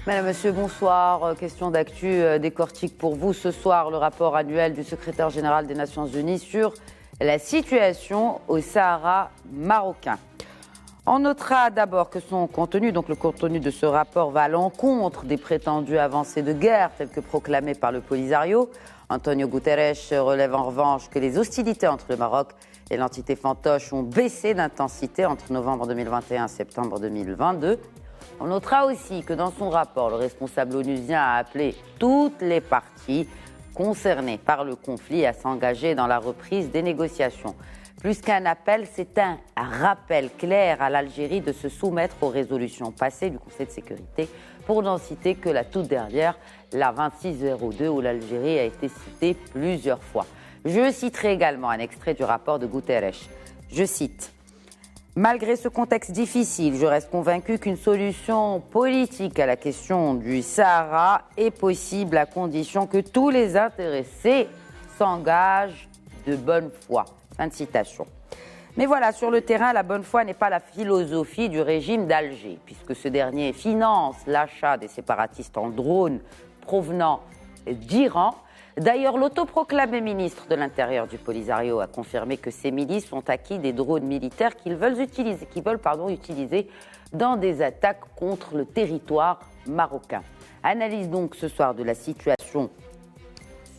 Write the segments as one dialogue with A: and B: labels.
A: Mesdames, Messieurs, bonsoir. Question d'actu décortique pour vous. Ce soir, le rapport annuel du secrétaire général des Nations Unies sur la situation au Sahara marocain. On notera d'abord que son contenu, donc le contenu de ce rapport, va à l'encontre des prétendues avancées de guerre telles que proclamées par le Polisario. Antonio Guterres relève en revanche que les hostilités entre le Maroc et l'entité fantoche ont baissé d'intensité entre novembre 2021 et septembre 2022. On notera aussi que dans son rapport, le responsable onusien a appelé toutes les parties concernées par le conflit à s'engager dans la reprise des négociations. Plus qu'un appel, c'est un rappel clair à l'Algérie de se soumettre aux résolutions passées du Conseil de sécurité, pour n'en citer que la toute dernière, la 2602, où l'Algérie a été citée plusieurs fois. Je citerai également un extrait du rapport de Guterres. Je cite: « Malgré ce contexte difficile, je reste convaincu qu'une solution politique à la question du Sahara est possible à condition que tous les intéressés s'engagent de bonne foi. » Fin de citation. Mais voilà, sur le terrain, la bonne foi n'est pas la philosophie du régime d'Alger, puisque ce dernier finance l'achat des séparatistes en drones provenant d'Iran. D'ailleurs, l'autoproclamé ministre de l'Intérieur du Polisario a confirmé que ces milices ont acquis des drones militaires qu'ils veulent utiliser dans des attaques contre le territoire marocain. Analyse donc ce soir de la situation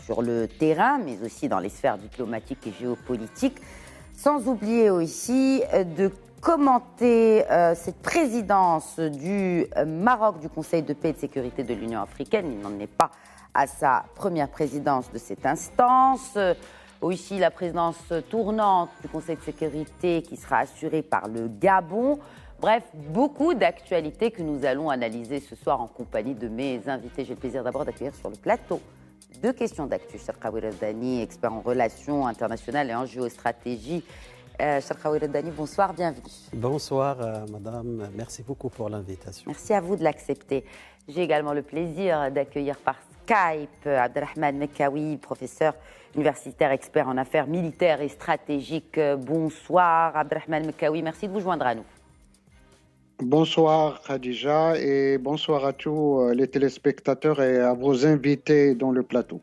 A: sur le terrain, mais aussi dans les sphères diplomatiques et géopolitiques, sans oublier aussi de commenter cette présidence du Maroc du Conseil de paix et de sécurité de l'Union africaine. Il n'en est pas à sa première présidence de cette instance. Aussi la présidence tournante du Conseil de sécurité qui sera assurée par le Gabon. Bref, beaucoup d'actualités que nous allons analyser ce soir en compagnie de mes invités. J'ai le plaisir d'abord d'accueillir sur le plateau deux questions d'actu. Sharkawi Reddani, expert en relations internationales et en géostratégie. Sharkawi Reddani, bonsoir, bienvenue.
B: Bonsoir, madame. Merci beaucoup pour l'invitation.
A: Merci à vous de l'accepter. J'ai également le plaisir d'accueillir par Skype Abdelrahman Mekawi, professeur universitaire, expert en affaires militaires et stratégiques. Bonsoir, Abdelrahman Mekawi. Merci de vous joindre à nous.
C: Bonsoir Khadija et bonsoir à tous les téléspectateurs et à vos invités dans le plateau.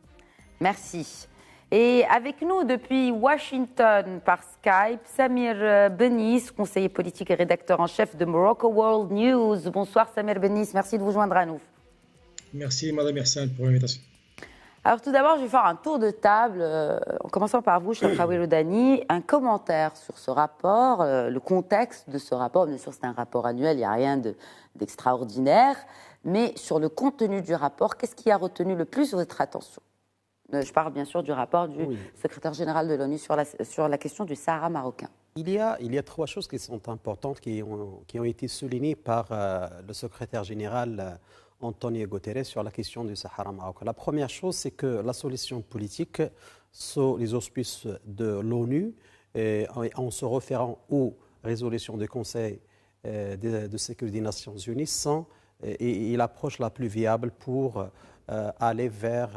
A: Merci. Et avec nous depuis Washington par Skype, Samir Benis, conseiller politique et rédacteur en chef de Morocco World News. Bonsoir Samir Benis, merci de vous joindre à nous.
D: Merci Madame Hersane pour l'invitation.
A: Alors tout d'abord, je vais faire un tour de table, en commençant par vous, Sharkawi Reddani, un commentaire sur ce rapport, le contexte de ce rapport. Bien sûr, c'est un rapport annuel, il n'y a rien d'extraordinaire, mais sur le contenu du rapport, qu'est-ce qui a retenu le plus votre attention ? Je parle bien sûr du rapport du secrétaire général de l'ONU sur la question du Sahara marocain.
B: Il y a trois choses qui sont importantes, qui ont été soulignées par le secrétaire général Antonio Guterres sur la question du Sahara marocain. La première chose, c'est que la solution politique, sous les auspices de l'ONU, en se référant aux résolutions du Conseil de sécurité des Nations Unies, est l'approche la plus viable pour aller vers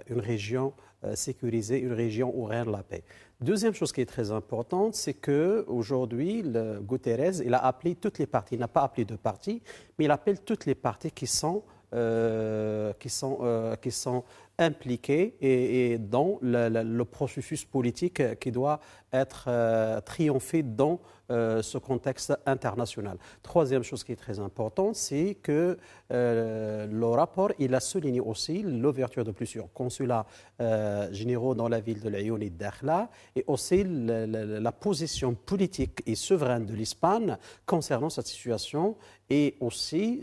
B: une région sécurisée, une région où règne la paix. Deuxième chose qui est très importante, c'est qu'aujourd'hui, Guterres, il a appelé toutes les parties, il n'a pas appelé deux parties, mais il appelle toutes les parties qui sont impliquées et dans le processus politique qui doit être triomphé dans ce contexte international. Troisième chose qui est très importante, c'est que le rapport, il a souligné aussi l'ouverture de plusieurs consulats généraux dans la ville de Lyon et d'Dakhla, et aussi la position politique et souveraine de l'Espagne concernant cette situation, et aussi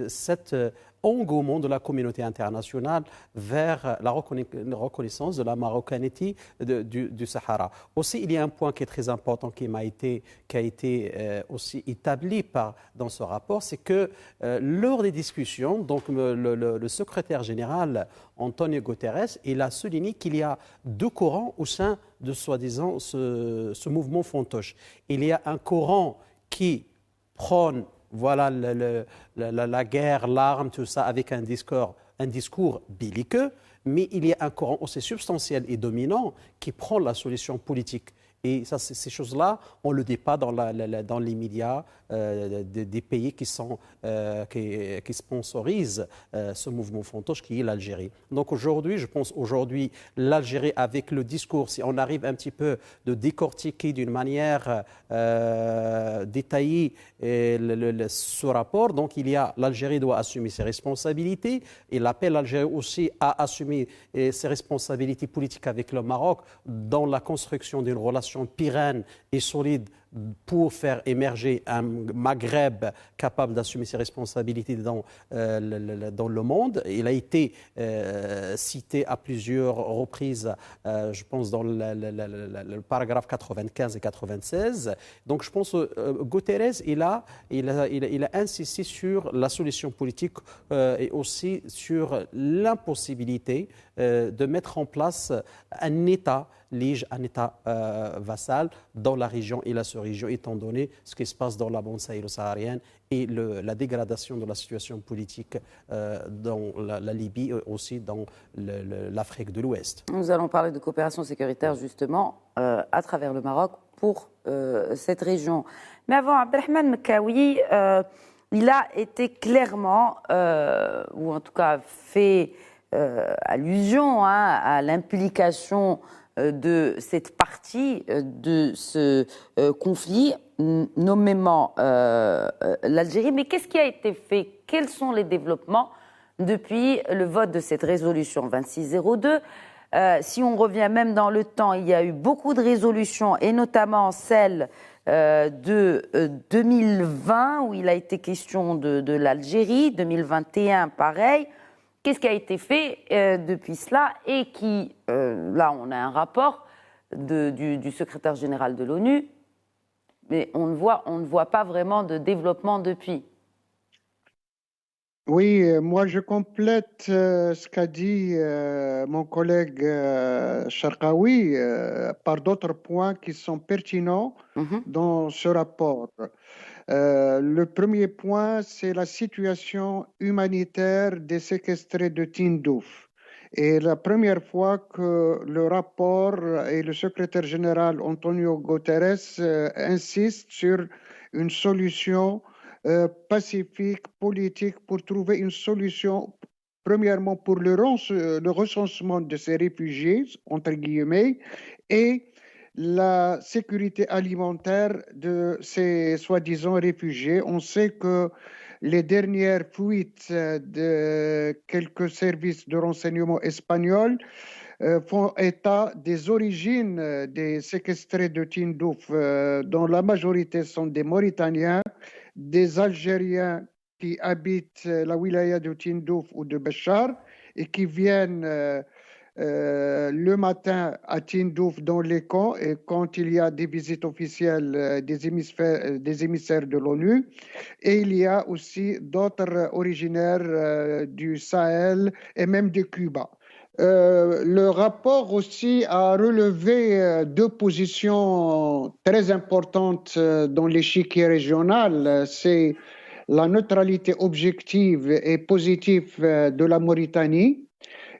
B: cet engouement de la communauté internationale vers la reconnaissance de la marocanité du Sahara. Aussi, il y a un point qui est très important qui a été aussi établi dans ce rapport, c'est que lors des discussions, donc le secrétaire général Antonio Guterres, il a souligné qu'il y a deux courants au sein de soi-disant ce mouvement fantoche. Il y a un courant qui prône la guerre, l'arme, tout ça, avec un discours belliqueux, mais il y a un courant aussi substantiel et dominant qui prend la solution politique Et ça, ces choses-là, on ne le dit pas dans les médias des pays qui sponsorisent ce mouvement fantoche qui est l'Algérie. Donc aujourd'hui, je pense l'Algérie avec le discours, si on arrive un petit peu de décortiquer d'une manière détaillée ce rapport, donc l'Algérie doit assumer ses responsabilités. Il appelle l'Algérie aussi à assumer ses responsabilités politiques avec le Maroc dans la construction d'une relation pérenne et solide pour faire émerger un Maghreb capable d'assumer ses responsabilités dans le monde. Il a été cité à plusieurs reprises, je pense, dans le paragraphe 95 et 96. Donc, je pense que Guterres, il a insisté sur la solution politique et aussi sur l'impossibilité de mettre en place un État un État vassal dans la région et la sous-région, étant donné ce qui se passe dans la bande sahélo-saharienne et la dégradation de la situation politique dans la Libye et aussi dans l'Afrique de l'Ouest.
A: Nous allons parler de coopération sécuritaire justement à travers le Maroc pour cette région. Mais avant, Abdelrahman Mekawi, il a été clairement, ou en tout cas fait allusion à l'implication de cette partie de ce conflit, nommément l'Algérie. Mais qu'est-ce qui a été fait? Quels sont les développements depuis le vote de cette résolution 2602? Si on revient même dans le temps, il y a eu beaucoup de résolutions, et notamment celle de 2020, où il a été question de l'Algérie, 2021, pareil. Qu'est-ce qui a été fait depuis cela et qui, là on a un rapport du secrétaire général de l'ONU, mais on ne voit pas vraiment de développement depuis.
C: Oui, moi je complète ce qu'a dit mon collègue Charqaoui par d'autres points qui sont pertinents dans ce rapport. Le premier point, c'est la situation humanitaire des séquestrés de Tindouf. Et la première fois que le rapport et le secrétaire général Antonio Guterres insistent sur une solution pacifique, politique, pour trouver une solution, premièrement pour le recensement de ces réfugiés, entre guillemets, et la sécurité alimentaire de ces soi-disant réfugiés. On sait que les dernières fuites de quelques services de renseignement espagnols font état des origines des séquestrés de Tindouf, dont la majorité sont des Mauritaniens, des Algériens qui habitent la wilaya de Tindouf ou de Béchar et qui viennent le matin à Tindouf dans les camps, et quand il y a des visites officielles des émissaires de l'ONU, et il y a aussi d'autres originaires du Sahel et même de Cuba. Le rapport aussi a relevé deux positions très importantes dans l'échiquier régional. C'est la neutralité objective et positive de la Mauritanie,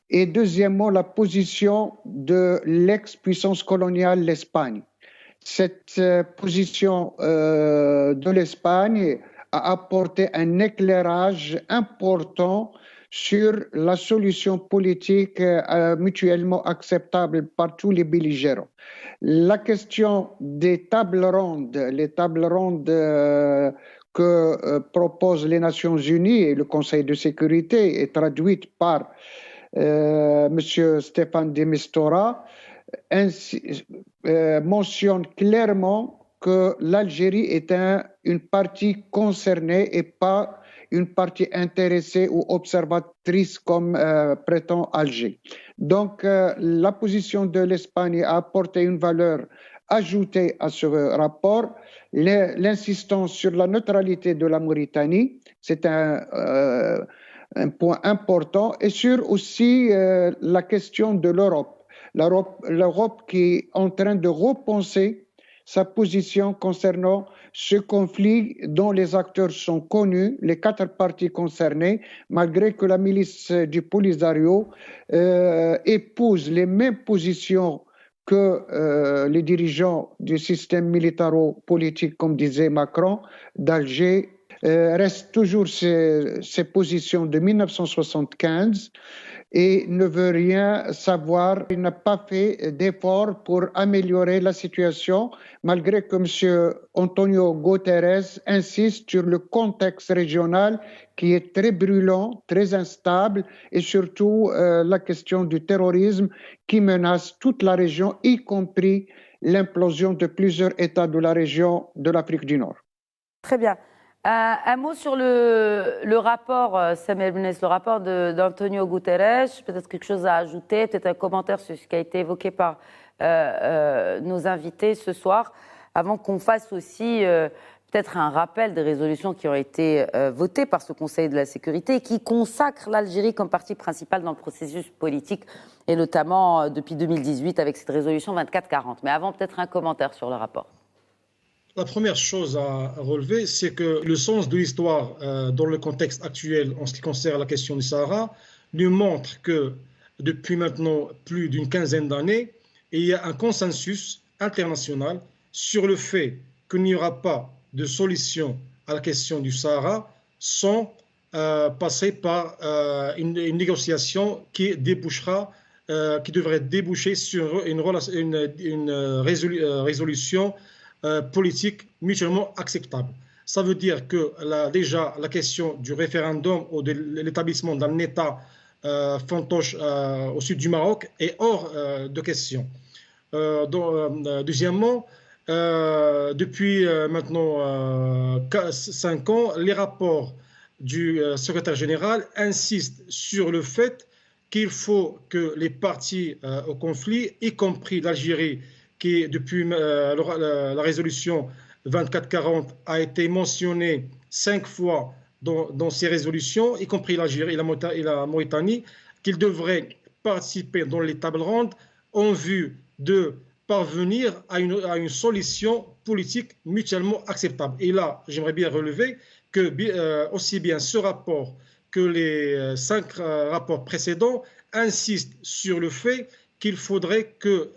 C: et deuxièmement, la position de l'ex-puissance coloniale, l'Espagne. Cette position de l'Espagne a apporté un éclairage important sur la solution politique mutuellement acceptable par tous les belligérants. La question des tables rondes, les tables rondes que proposent les Nations Unies et le Conseil de sécurité est traduite par M. Stéphane de Mistura, mentionne clairement que l'Algérie est une partie concernée et pas une partie intéressée ou observatrice comme prétend Alger. Donc la position de l'Espagne a apporté une valeur ajoutée à ce rapport. L'insistance sur la neutralité de la Mauritanie, c'est un point important, et sur aussi la question de l'Europe. L'Europe qui est en train de repenser sa position concernant ce conflit dont les acteurs sont connus, les quatre parties concernées, malgré que la milice du Polisario épouse les mêmes positions que les dirigeants du système militaro-politique, comme disait Macron, d'Alger, restent toujours ses positions de 1975 et ne veut rien savoir. Il n'a pas fait d'efforts pour améliorer la situation, malgré que M. Antonio Guterres insiste sur le contexte régional qui est très brûlant, très instable, et surtout la question du terrorisme qui menace toute la région, y compris l'implosion de plusieurs États de la région de l'Afrique du Nord.
A: Très bien. Un mot sur le rapport, Samuel Benes, le rapport d'Antonio Guterres. Peut-être quelque chose à ajouter, peut-être un commentaire sur ce qui a été évoqué par nos invités ce soir, avant qu'on fasse aussi peut-être un rappel des résolutions qui ont été votées par ce Conseil de la sécurité et qui consacrent l'Algérie comme partie principale dans le processus politique, et notamment depuis 2018 avec cette résolution 2440. Mais avant, peut-être un commentaire sur le rapport.
D: La première chose à relever, c'est que le sens de l'histoire dans le contexte actuel en ce qui concerne la question du Sahara nous montre que depuis maintenant plus d'une quinzaine d'années, il y a un consensus international sur le fait qu'il n'y aura pas de solution à la question du Sahara sans passer par une négociation qui devrait déboucher sur une résolution politique mutuellement acceptable. Ça veut dire que déjà la question du référendum ou de l'établissement d'un État fantoche au sud du Maroc est hors de question. Deuxièmement, depuis maintenant 5 ans, les rapports du secrétaire général insistent sur le fait qu'il faut que les parties au conflit, y compris l'Algérie, qui, depuis la résolution 2440, a été mentionnée 5 fois dans ces résolutions, y compris l'Algérie et la Mauritanie, qu'ils devraient participer dans les tables rondes en vue de parvenir à une solution politique mutuellement acceptable. Et là, j'aimerais bien relever que aussi bien ce rapport que les 5 rapports précédents insistent sur le fait qu'il faudrait que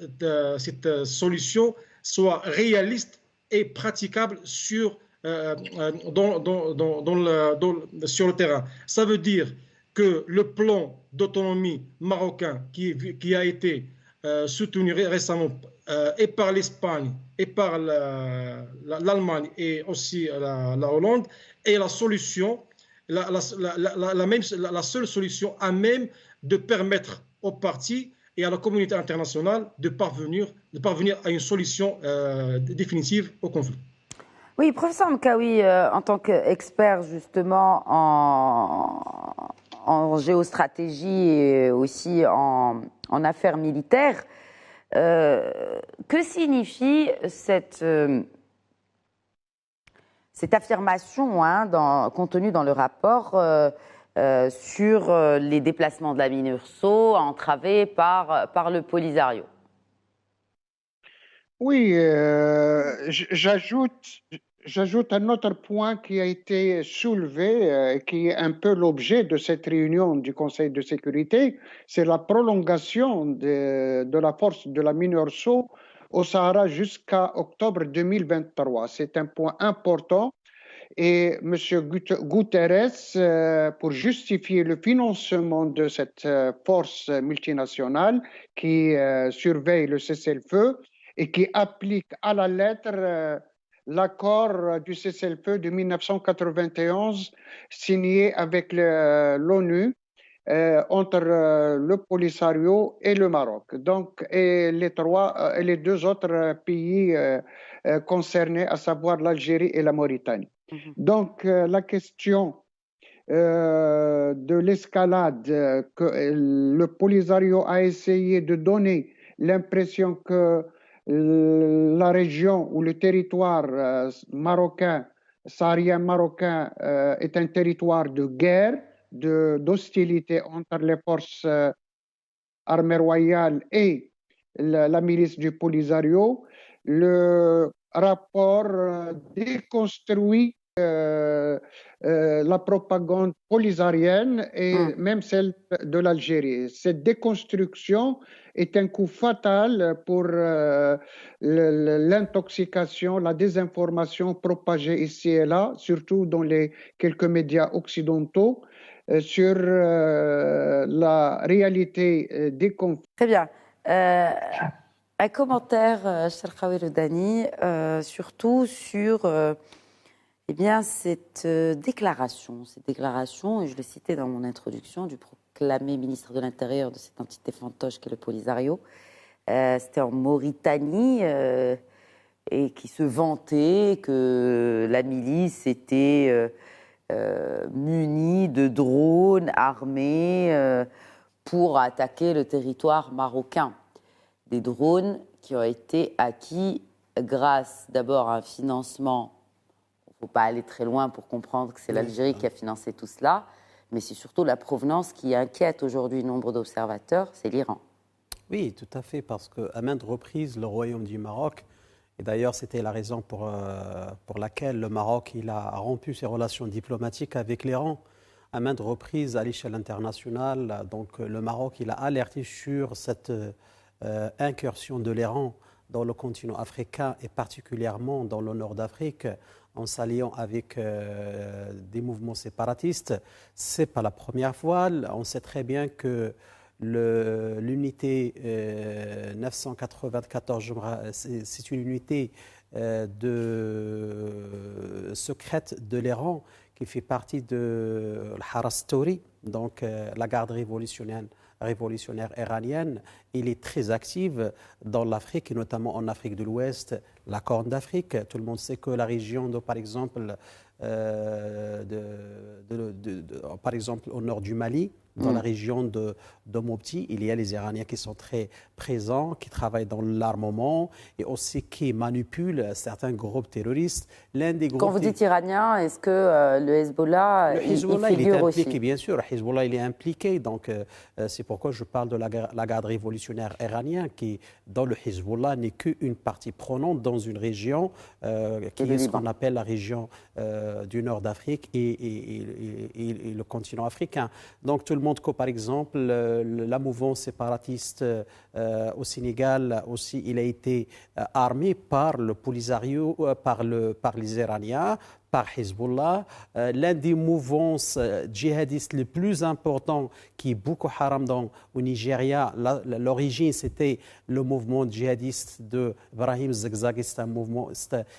D: cette solution soit réaliste et praticable sur le terrain. Ça veut dire que le plan d'autonomie marocain qui a été soutenu récemment et par l'Espagne et par l'Allemagne et aussi la Hollande est la solution, la seule solution à même de permettre aux partis et à la communauté internationale de parvenir à une solution définitive au conflit.
A: Oui, professeur Mkawi, en tant qu'expert justement en géostratégie et aussi en affaires militaires, que signifie cette affirmation contenue dans le rapport sur les déplacements de la MINURSO entravés par le Polisario?
C: Oui, j'ajoute un autre point qui a été soulevé et qui est un peu l'objet de cette réunion du Conseil de sécurité, c'est la prolongation de la force de la MINURSO au Sahara jusqu'à octobre 2023. C'est un point important. Et M. Guterres, pour justifier le financement de cette force multinationale qui surveille le cessez-le-feu et qui applique à la lettre l'accord du cessez-le-feu de 1991 signé avec l'ONU entre le Polisario et le Maroc. Donc, et les 2 autres pays concernés, à savoir l'Algérie et la Mauritanie. Donc, la question de l'escalade que le Polisario a essayé de donner l'impression que la région ou le territoire marocain, saharien marocain, est un territoire de guerre, d'hostilité entre les forces armées royales et la milice du Polisario. Le rapport déconstruit la propagande polisarienne et même celle de l'Algérie. Cette déconstruction est un coup fatal pour l'intoxication, la désinformation propagée ici et là, surtout dans les quelques médias occidentaux, sur la réalité des conflits.
A: Très bien. Un commentaire, Cherkaoui Loudani, surtout sur cette déclaration, et je l'ai cité dans mon introduction, du proclamé ministre de l'Intérieur de cette entité fantoche qu'est le Polisario. C'était en Mauritanie et qui se vantait que la milice était munie de drones armés pour attaquer le territoire marocain. Des drones qui ont été acquis grâce d'abord à un financement. Il ne faut pas aller très loin pour comprendre que c'est l'Algérie qui a financé tout cela, mais c'est surtout la provenance qui inquiète aujourd'hui nombre d'observateurs, c'est l'Iran.
B: Oui, tout à fait, parce qu'à maintes reprises, le Royaume du Maroc, et d'ailleurs c'était la raison pour laquelle le Maroc a rompu ses relations diplomatiques avec l'Iran, à maintes reprises à l'échelle internationale, donc le Maroc a alerté sur cette incursion de l'Iran dans le continent africain et particulièrement dans le nord d'Afrique en s'alliant avec des mouvements séparatistes. Ce n'est pas la première fois. On sait très bien que l'unité 994, c'est une unité secrète de l'Iran qui fait partie de l'Harastori, donc la garde révolutionnaire iranienne. Il est très active dans l'Afrique, et notamment en Afrique de l'Ouest, la Corne d'Afrique. Tout le monde sait que la région, par exemple, par exemple, au nord du Mali, dans la région de Mopti, il y a les Iraniens qui sont très présents, qui travaillent dans l'armement et aussi qui manipulent certains groupes terroristes.
A: Quand vous dites iranien, est-ce que le Hezbollah,
B: il est impliqué, aussi? Bien sûr, le Hezbollah il est impliqué. Donc, c'est pourquoi je parle de la garde révolutionnaire iranienne qui, dans le Hezbollah, n'est qu'une partie prenante dans une région qui est ce qu'on appelle la région du nord d'Afrique et le continent africain. Donc, tout le monde que, par exemple, la mouvance séparatiste au Sénégal aussi, il a été armé par le Polisario, par les Iraniens, par Hezbollah. L'un des mouvances djihadistes les plus importants qui est Boko Haram au Nigeria, l'origine c'était le mouvement djihadiste de Ibrahim Zakzaki, c'est un mouvement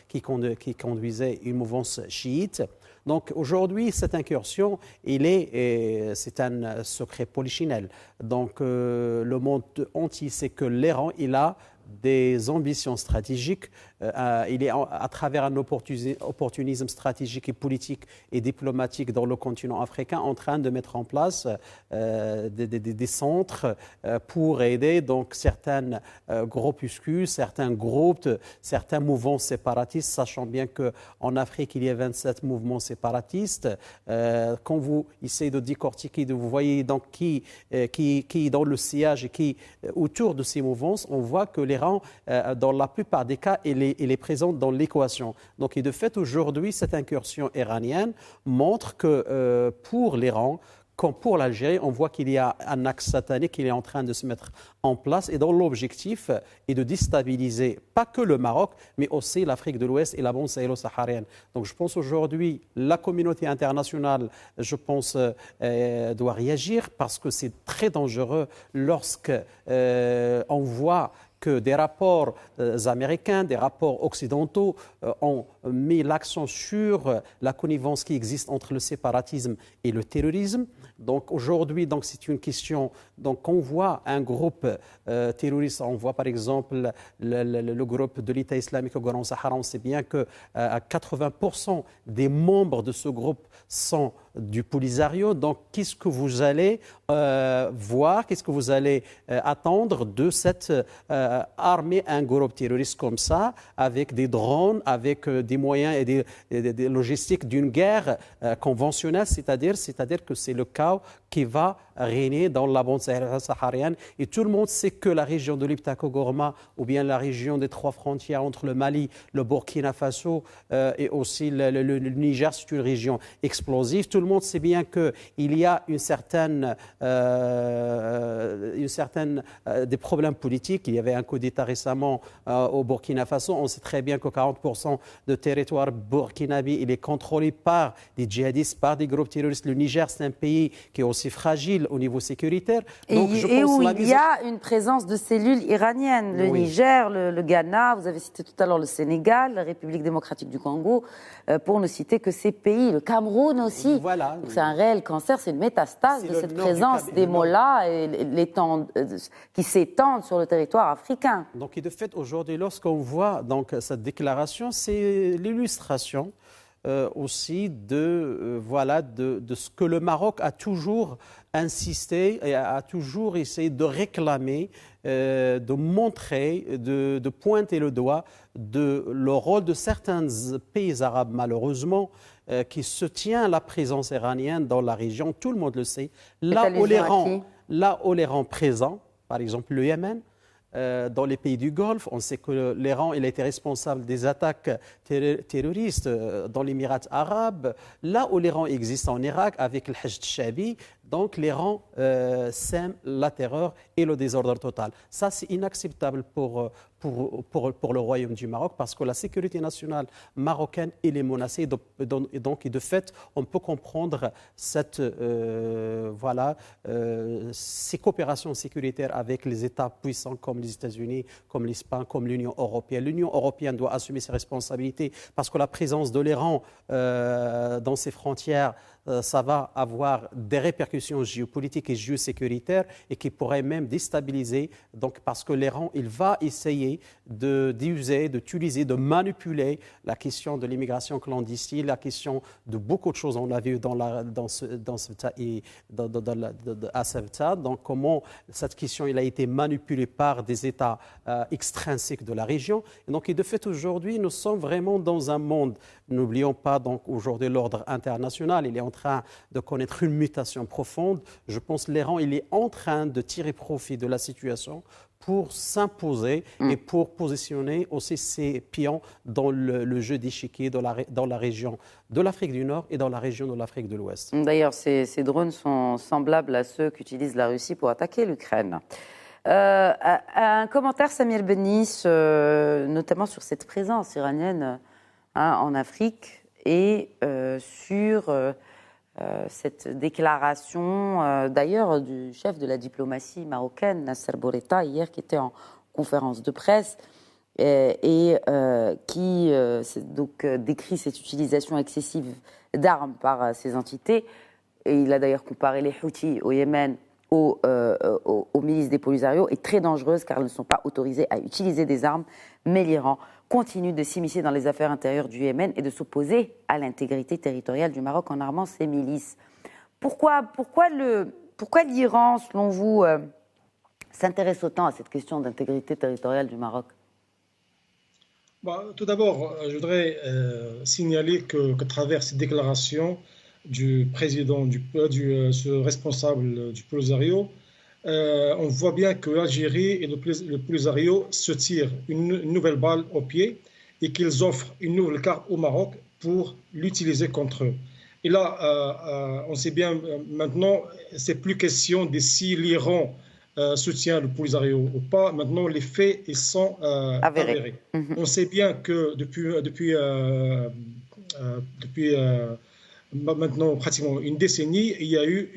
B: qui conduisait une mouvance chiite. Donc aujourd'hui, cette incursion, c'est un secret polichinelle. Donc le monde entier sait que l'Iran, il a des ambitions stratégiques. Il est à travers un opportunisme stratégique et politique et diplomatique dans le continent africain en train de mettre en place des centres pour aider donc certains groupuscules, certains groupes, certains mouvements séparatistes, sachant bien qu'en Afrique, il y a 27 mouvements séparatistes. Quand vous essayez de décortiquer, vous voyez donc qui est dans le sillage et qui autour de ces mouvances, on voit que l'Iran, dans la plupart des cas, il est présent dans l'équation. Donc, et de fait, aujourd'hui, cette incursion iranienne montre que pour l'Iran, comme pour l'Algérie, on voit qu'il y a un axe satanique qui est en train de se mettre en place et dont l'objectif est de déstabiliser pas que le Maroc, mais aussi l'Afrique de l'Ouest et la bande sahélo-saharienne. Donc je pense aujourd'hui, la communauté internationale, je pense, doit réagir parce que c'est très dangereux lorsque on voit que des rapports américains, des rapports occidentaux ont mis l'accent sur la connivence qui existe entre le séparatisme et le terrorisme. Donc aujourd'hui, c'est une question. Donc on voit un groupe terroriste, on voit par exemple le groupe de l'État islamique au Grand Sahara. On sait bien que 80% des membres de ce groupe sont du Polisario. Donc, qu'est-ce que vous allez voir, qu'est-ce que vous allez attendre de cette armée, un groupe terroriste comme ça, avec des drones, avec des moyens et des logistiques d'une guerre conventionnelle, c'est-à-dire que c'est le chaos qui va régner dans la bande saharienne. Et tout le monde sait que la région de l'Iptako-Gourma, ou bien la région des trois frontières entre le Mali, le Burkina Faso et aussi le Niger, c'est une région explosive. Tout le monde sait bien qu'il y a une certaine des problèmes politiques. Il y avait un coup d'État récemment au Burkina Faso. On sait très bien que 40% de territoire burkinabé, il est contrôlé par des djihadistes, par des groupes terroristes. Le Niger, c'est un pays qui est aussi fragile au niveau sécuritaire.
A: Donc, et où il y a une présence de cellules iraniennes. Le Niger, le Ghana, vous avez cité tout à l'heure le Sénégal, la République démocratique du Congo, pour ne citer que ces pays. Le Cameroun aussi.
B: Voilà.
A: Donc c'est un réel cancer, c'est une métastase de cette présence des mollahs qui s'étendent sur le territoire africain.
B: Donc, et de fait, aujourd'hui, lorsqu'on voit donc, cette déclaration, c'est l'illustration aussi de ce que le Maroc a toujours insisté et a toujours essayé de réclamer, de montrer, de pointer le doigt de le rôle de certains pays arabes, malheureusement, qui soutient la présence iranienne dans la région. Tout le monde le sait. Là où les rangs présents, par exemple le Yémen, dans les pays du Golfe, on sait que l'Iran il a été responsable des attaques terroristes dans les Émirats arabes. Là où l'Iran existe en Irak avec le Hajj Shabi, donc l'Iran sème la terreur et le désordre total. Ça, c'est inacceptable pour le Royaume du Maroc parce que la sécurité nationale marocaine elle est menacée. Donc, de fait, on peut comprendre ces coopérations sécuritaires avec les États puissants comme les États-Unis, comme l'Espagne, comme l'Union européenne. L'Union européenne doit assumer ses responsabilités parce que la présence de l'Iran dans ses frontières, ça va avoir des répercussions géopolitiques et géosécuritaires et qui pourraient même déstabiliser. Donc, parce que l'Iran, il va essayer d'utiliser, de manipuler la question de l'immigration clandestine, la question de beaucoup de choses. On l'a vu à Ceuta. Donc, comment cette question il a été manipulée par des États extrinsiques de la région. Et donc, et de fait, aujourd'hui, nous sommes vraiment dans un monde. N'oublions pas donc aujourd'hui l'ordre international. Il est en train de connaître une mutation profonde. Je pense que l'Iran il est en train de tirer profit de la situation pour s'imposer et pour positionner aussi ses pions dans le jeu d'échiquier dans la région de l'Afrique du Nord et dans la région de l'Afrique de l'Ouest.
A: D'ailleurs, ces drones sont semblables à ceux qu'utilise la Russie pour attaquer l'Ukraine. Un commentaire, Samir Benis, notamment sur cette présence iranienne en Afrique et sur cette déclaration d'ailleurs du chef de la diplomatie marocaine, Nasser Bourita, hier, qui était en conférence de presse et qui décrit cette utilisation excessive d'armes par ces entités. Et il a d'ailleurs comparé les Houthis au Yémen aux milices des Polisario est très dangereuse car elles ne sont pas autorisées à utiliser des armes, mais l'Iran continue de s'immiscer dans les affaires intérieures du Yémen et de s'opposer à l'intégrité territoriale du Maroc en armant ses milices. Pourquoi l'Iran, selon vous, s'intéresse autant à cette question d'intégrité territoriale du Maroc ?
D: Tout d'abord, je voudrais signaler qu'à travers ces déclarations du président, ce responsable du Polisario, on voit bien que l'Algérie et le Polisario se tirent une nouvelle balle au pied et qu'ils offrent une nouvelle carte au Maroc pour l'utiliser contre eux. Et là, on sait bien maintenant, c'est plus question de si l'Iran soutient le Polisario ou pas. Maintenant, les faits ils sont avérés. On sait bien que depuis maintenant pratiquement une décennie, il y a eu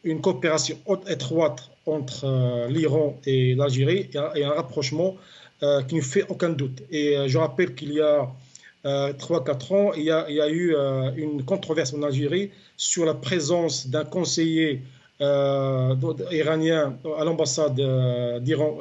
D: une coopération étroite entre l'Iran et l'Algérie et un rapprochement qui ne fait aucun doute. Et je rappelle qu'il y a 3-4 ans, il y a eu une controverse en Algérie sur la présence d'un conseiller iranien à l'ambassade d'Iran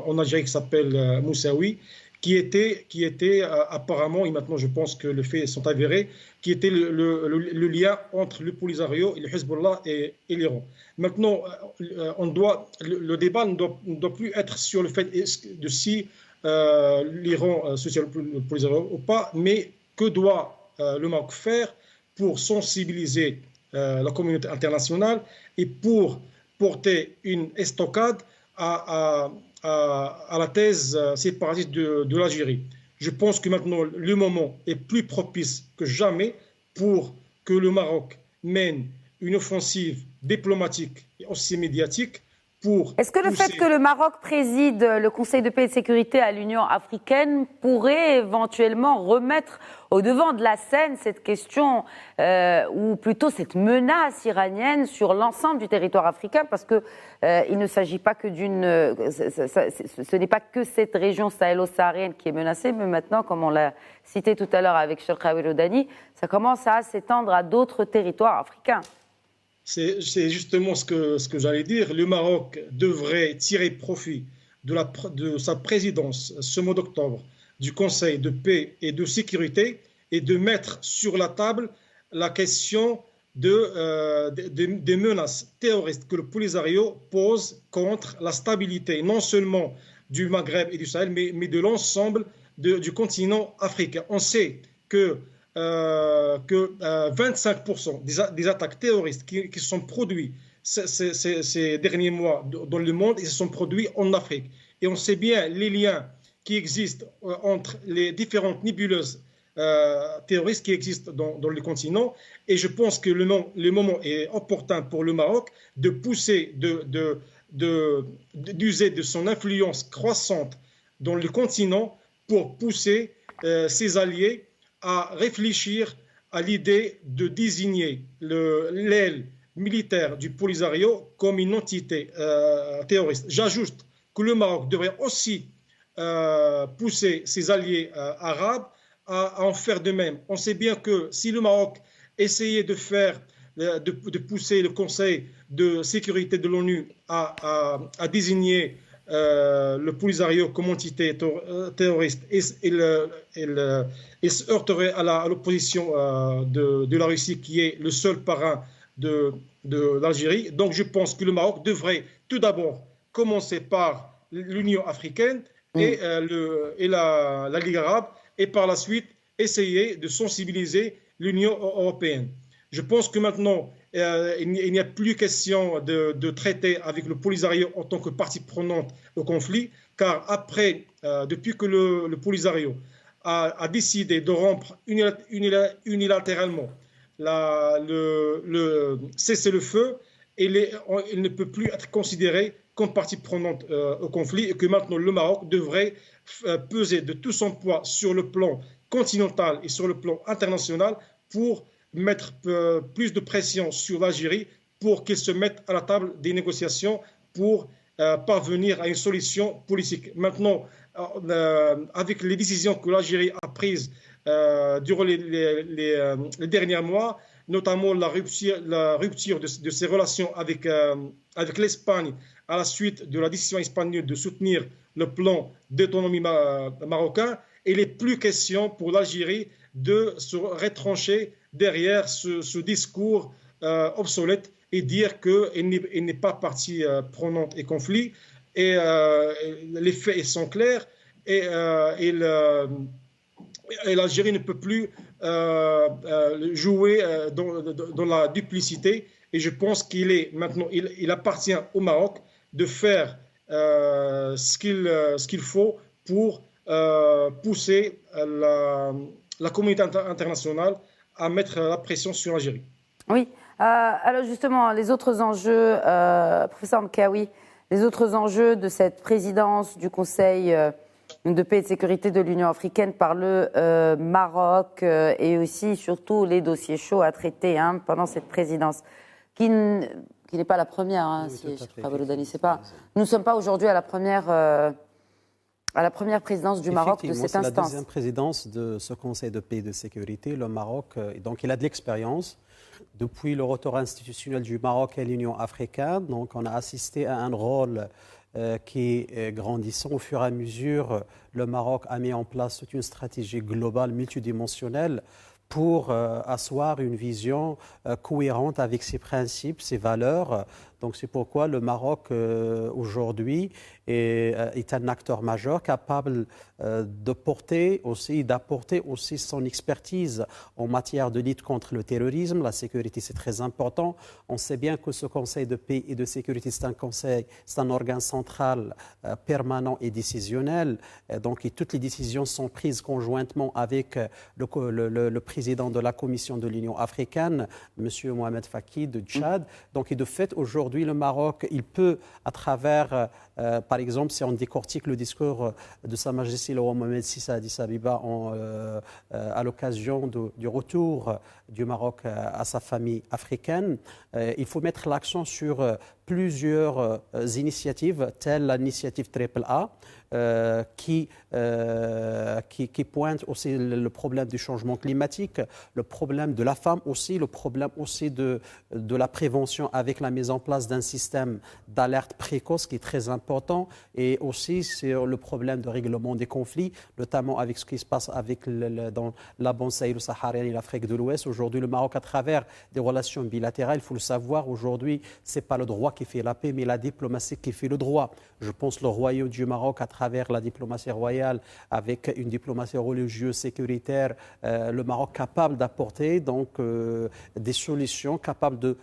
D: en Algérie qui s'appelle Moussaoui, qui était apparemment, et maintenant je pense que les faits sont avérés, qui était le lien entre le Polisario, le Hezbollah et l'Iran. Maintenant, le débat ne doit plus être sur le fait de si l'Iran soutient le Polisario ou pas, mais que doit le Maroc faire pour sensibiliser la communauté internationale et pour porter une estocade à la thèse séparatiste de l'Algérie. Je pense que maintenant, le moment est plus propice que jamais pour que le Maroc mène une offensive diplomatique et aussi médiatique pour...
A: Est-ce que le fait que le Maroc préside le Conseil de paix et de sécurité à l'Union africaine pourrait éventuellement remettre au devant de la scène cette question, ou plutôt cette menace iranienne sur l'ensemble du territoire africain, parce que il ne s'agit pas que ce n'est pas que cette région sahélo-saharienne qui est menacée, mais maintenant, comme on l'a cité tout à l'heure avec Cherkaoui Lodani, ça commence à s'étendre à d'autres territoires africains.
D: C'est justement ce que j'allais dire. Le Maroc devrait tirer profit de sa présidence ce mois d'octobre du Conseil de paix et de sécurité et de mettre sur la table la question des menaces terroristes que le Polisario pose contre la stabilité non seulement du Maghreb et du Sahel, mais de l'ensemble du continent africain. On sait que 25% des attaques terroristes qui se sont produites ces derniers mois dans le monde, ils se sont produits en Afrique. Et on sait bien les liens qui existent entre les différentes nébuleuses terroristes qui existent dans le continent. Et je pense que le moment est opportun pour le Maroc de pousser, d'user de son influence croissante dans le continent pour pousser ses alliés à réfléchir à l'idée de désigner l'aile militaire du Polisario comme une entité terroriste. J'ajoute que le Maroc devrait aussi pousser ses alliés arabes à en faire de même. On sait bien que si le Maroc essayait de pousser le Conseil de sécurité de l'ONU à désigner le Polisario comme entité terroriste, il se heurterait à l'opposition de la Russie, qui est le seul parrain de l'Algérie. Donc je pense que le Maroc devrait tout d'abord commencer par l'Union africaine et la Ligue arabe, et par la suite essayer de sensibiliser l'Union européenne. Je pense que maintenant, il n'y a plus question de traiter avec le Polisario en tant que partie prenante au conflit, car depuis que le Polisario a décidé de rompre unilatéralement le cessez-le-feu, il ne peut plus être considéré comme partie prenante au conflit, et que maintenant le Maroc devrait peser de tout son poids sur le plan continental et sur le plan international pour mettre plus de pression sur l'Algérie pour qu'elle se mette à la table des négociations pour parvenir à une solution politique. Maintenant, avec les décisions que l'Algérie a prises durant les derniers mois, notamment la rupture de ses relations avec l'Espagne à la suite de la décision espagnole de soutenir le plan d'autonomie marocain, il n'est plus question pour l'Algérie de se retrancher derrière ce discours obsolète et dire qu'elle n'est pas partie prenante et conflit. Et les faits sont clairs, et l'Algérie ne peut plus jouer dans la duplicité. Et je pense il appartient au Maroc de faire ce qu'il faut pour pousser la communauté internationale à mettre la pression sur l'Algérie.
A: Oui. Alors justement, les autres enjeux, professeur Mkawi, les autres enjeux de cette présidence du Conseil de paix et de sécurité de l'Union africaine par le Maroc, et aussi surtout les dossiers chauds à traiter pendant cette présidence, qui n'est pas la première,
B: oui,
A: si Lodani, c'est pas. Nous ne sommes pas aujourd'hui à la première présidence du Maroc de cette instance.
B: C'est la deuxième présidence de ce Conseil de paix et de sécurité. Le Maroc, donc il a de l'expérience. Depuis le retour institutionnel du Maroc à l'Union africaine, donc on a assisté à un rôle qui est grandissant. Au fur et à mesure, le Maroc a mis en place toute une stratégie globale, multidimensionnelle, pour asseoir une vision cohérente avec ses principes, ses valeurs. Donc c'est pourquoi le Maroc aujourd'hui est un acteur majeur capable d'apporter aussi son expertise en matière de lutte contre le terrorisme. La sécurité, c'est très important. On sait bien que ce Conseil de paix et de sécurité, c'est un organe central permanent et décisionnel. Donc et toutes les décisions sont prises conjointement avec le président de la Commission de l'Union africaine, M. Mohamed Faki de Tchad. Donc et de fait, aujourd'hui, le Maroc, il peut, à travers, par exemple, si on décortique le discours de Sa Majesté le roi Mohamed VI à Addis Abeba à l'occasion du retour du Maroc à sa famille africaine, il faut mettre l'accent sur plusieurs initiatives, telles l'initiative AAA, qui pointe aussi le problème du changement climatique, le problème de la femme aussi, le problème aussi de la prévention avec la mise en place d'un système d'alerte précoce qui est très important, et aussi sur le problème de règlement des conflits, notamment avec ce qui se passe dans la bande sahélo-saharienne et l'Afrique de l'Ouest. Aujourd'hui, le Maroc, à travers des relations bilatérales, il faut le savoir, aujourd'hui, ce n'est pas le droit qui fait la paix, mais la diplomatie qui fait le droit. Je pense le royaume du Maroc, à travers la diplomatie royale, avec une diplomatie religieuse, sécuritaire, le Maroc capable d'apporter donc des solutions, capable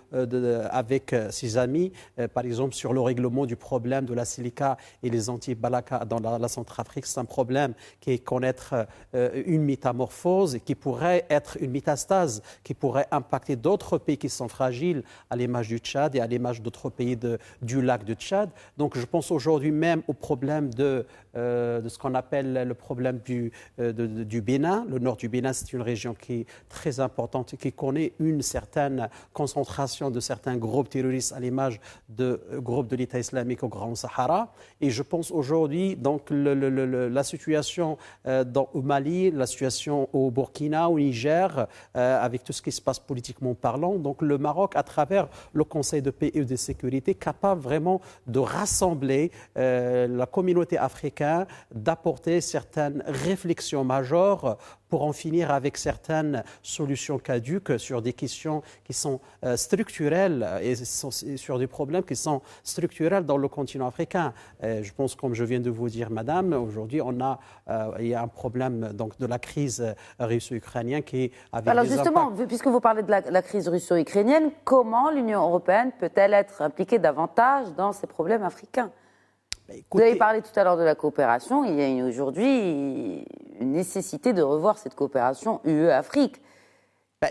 B: avec ses amis, par exemple sur le règlement du problème de la silica et les anti-balaka dans la Centrafrique. C'est un problème qui connaître une métamorphose et qui pourrait être une métastase, qui pourrait impacter d'autres pays qui sont fragiles, à l'image du Tchad et à l'image d'autres pays du lac de Tchad. Donc je pense aujourd'hui même au problème de ce qu'on appelle le problème du Bénin. Le nord du Bénin, c'est une région qui est très importante et qui connaît une certaine concentration de certains groupes terroristes à l'image de groupes de l'État islamique au Grand Sahara. Et je pense aujourd'hui, donc, la situation au Mali, la situation au Burkina, au Niger, avec tout ce qui se passe politiquement parlant. Donc le Maroc, à travers le Conseil de paix et de sécurité, capable vraiment de rassembler la communauté africaine, d'apporter certaines réflexions majeures pour en finir avec certaines solutions caduques sur des questions qui sont structurelles et sur des problèmes qui sont structurels dans le continent africain. Je pense, comme je viens de vous dire, madame, aujourd'hui, il y a un problème donc, de la crise russo-ukrainienne qui avait
A: Alors
B: des
A: justement,
B: impacts.
A: puisque vous parlez de la crise russo-ukrainienne, comment l'Union européenne peut-elle être impliquée davantage dans ces problèmes africains ? Vous avez parlé tout à l'heure de la coopération. Il y a aujourd'hui une nécessité de revoir cette coopération UE-Afrique.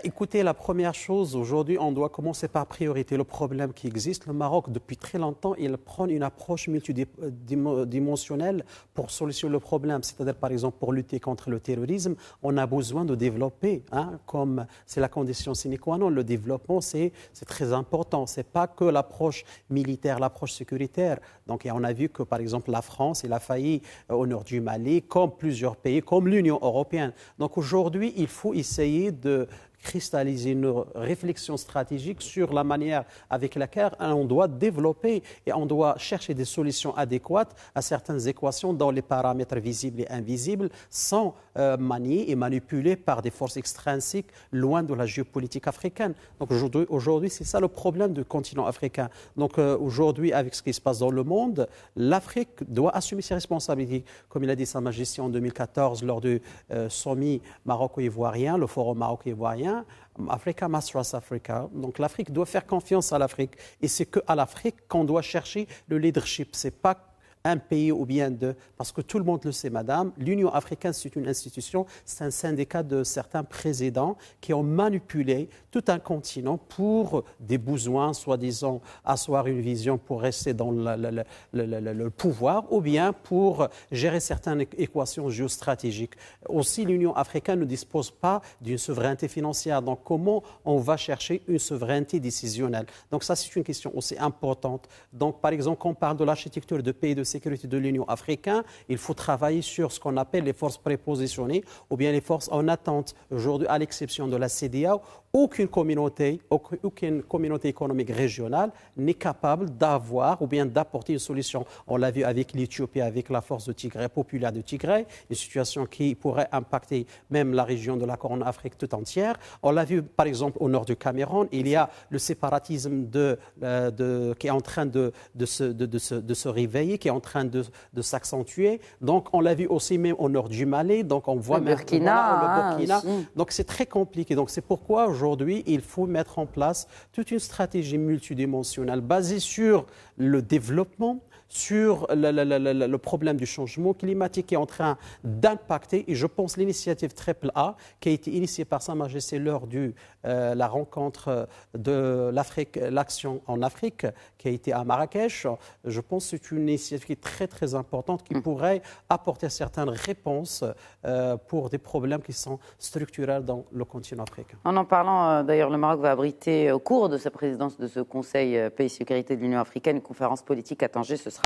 B: Écoutez, la première chose, aujourd'hui, on doit commencer par priorité le problème qui existe. Le Maroc, depuis très longtemps, il prend une approche multidimensionnelle pour solutionner le problème. C'est-à-dire, par exemple, pour lutter contre le terrorisme, on a besoin de développer, comme c'est la condition sine qua non. Le développement, c'est très important. Ce n'est pas que l'approche militaire, l'approche sécuritaire. Donc, on a vu que, par exemple, la France, elle a failli au nord du Mali, comme plusieurs pays, comme l'Union européenne. Donc, aujourd'hui, il faut essayer de cristalliser une réflexion stratégique sur la manière avec laquelle on doit développer et on doit chercher des solutions adéquates à certaines équations dont les paramètres visibles et invisibles sont maniés et manipulés par des forces extrinsiques loin de la géopolitique africaine. Donc aujourd'hui, c'est ça le problème du continent africain. Donc aujourd'hui, avec ce qui se passe dans le monde, l'Afrique doit assumer ses responsabilités. Comme il a dit Sa Majesté en 2014 lors du sommet maroco-ivoirien, le forum maroco-ivoirien, Africa must trust Africa. Donc l'Afrique doit faire confiance à l'Afrique. Et c'est qu'à l'Afrique qu'on doit chercher le leadership. Ce n'est pas un pays ou bien deux, parce que tout le monde le sait, madame, l'Union africaine, c'est une institution, c'est un syndicat de certains présidents qui ont manipulé tout un continent pour des besoins, soi-disant, asseoir une vision pour rester dans le pouvoir, ou bien pour gérer certaines équations géostratégiques. Aussi, l'Union africaine ne dispose pas d'une souveraineté financière. Donc, comment on va chercher une souveraineté décisionnelle? Donc, ça, c'est une question aussi importante. Donc, par exemple, quand on parle de l'architecture de paix et de sécurité, sécurité de l'Union africaine, il faut travailler sur ce qu'on appelle les forces prépositionnées ou bien les forces en attente. Aujourd'hui, à l'exception de la CEDEAO, aucune communauté économique régionale n'est capable d'avoir ou bien d'apporter une solution. On l'a vu avec l'Éthiopie, avec la force de Tigré, populaire de Tigré, une situation qui pourrait impacter même la région de la Corne Afrique tout entière. On l'a vu par exemple au nord du Cameroun, il y a le séparatisme qui est en train de se réveiller, qui est en train de s'accentuer. Donc on l'a vu aussi même au nord du Mali, donc on voit
A: le Burkina.
B: Donc c'est très compliqué. Donc c'est pourquoi aujourd'hui il faut mettre en place toute une stratégie multidimensionnelle basée sur le développement, sur le problème du changement climatique qui est en train d'impacter. Et je pense l'initiative Triple A qui a été initiée par Sa Majesté lors de la rencontre de l'Afrique, l'action en Afrique qui a été à Marrakech. Je pense que c'est une initiative qui est très très importante qui pourrait apporter certaines réponses pour des problèmes qui sont structurels dans le continent africain.
A: En parlant, d'ailleurs, le Maroc va abriter au cours de sa présidence de ce Conseil paix et sécurité de l'Union africaine une conférence politique à Tanger. Ce sera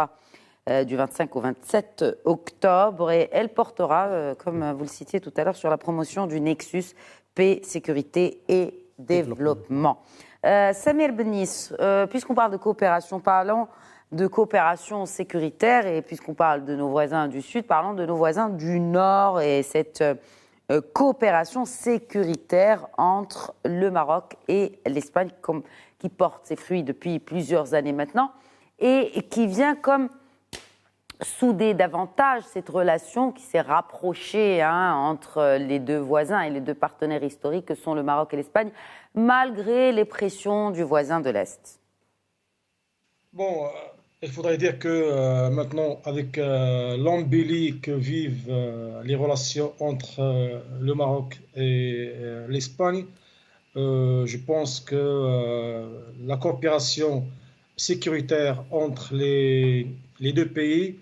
A: du 25 au 27 octobre et elle portera, comme vous le citiez tout à l'heure, sur la promotion du nexus paix, sécurité et développement. Samir Benis, puisqu'on parle de coopération, parlons de coopération sécuritaire et puisqu'on parle de nos voisins du Sud, parlons de nos voisins du Nord et cette coopération sécuritaire entre le Maroc et l'Espagne qui porte ses fruits depuis plusieurs années maintenant et qui vient comme souder davantage cette relation qui s'est rapprochée entre les deux voisins et les deux partenaires historiques que sont le Maroc et l'Espagne, malgré les pressions du voisin de l'Est.
D: Bon, il faudrait dire que maintenant, avec l'embellie que vivent les relations entre le Maroc et l'Espagne, je pense que la coopération sécuritaire entre les deux pays